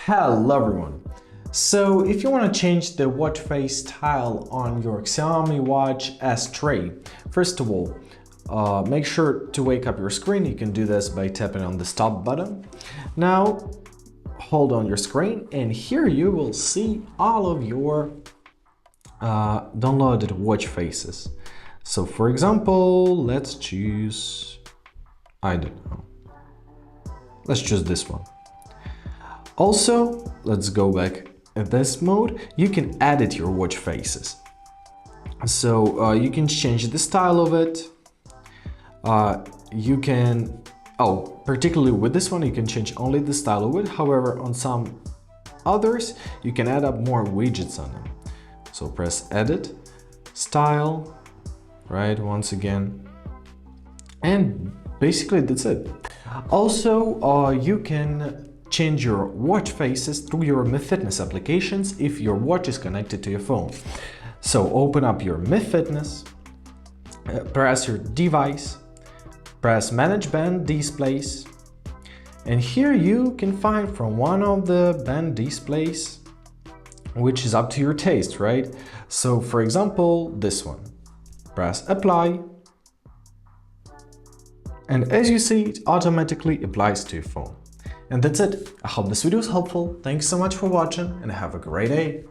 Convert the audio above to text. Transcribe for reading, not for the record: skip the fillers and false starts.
Hello everyone! So if you want to change the watch face style on your XIAOMI Watch S3, first of all, make sure to wake up your screen. You can do this by tapping on the stop button. Now hold on your screen and here you will see all of your downloaded watch faces. So for example, let's choose, I don't know, let's choose this one. Also, let's go back at this mode. You can edit your watch faces. So you can change the style of it. You can, particularly with this one, you can change only the style of it. However, on some others, you can add up more widgets on them. So press edit, style, right, once again. And basically that's it. Also, you can change your watch faces through your Mi Fitness applications if your watch is connected to your phone. So open up your Mi Fitness, press your device, press Manage Band Displays, and here you can find from one of the band displays, which is up to your taste, right? So for example, this one. Press Apply, and as you see, it automatically applies to your phone. And that's it. I hope this video was helpful. Thanks so much for watching and have a great day.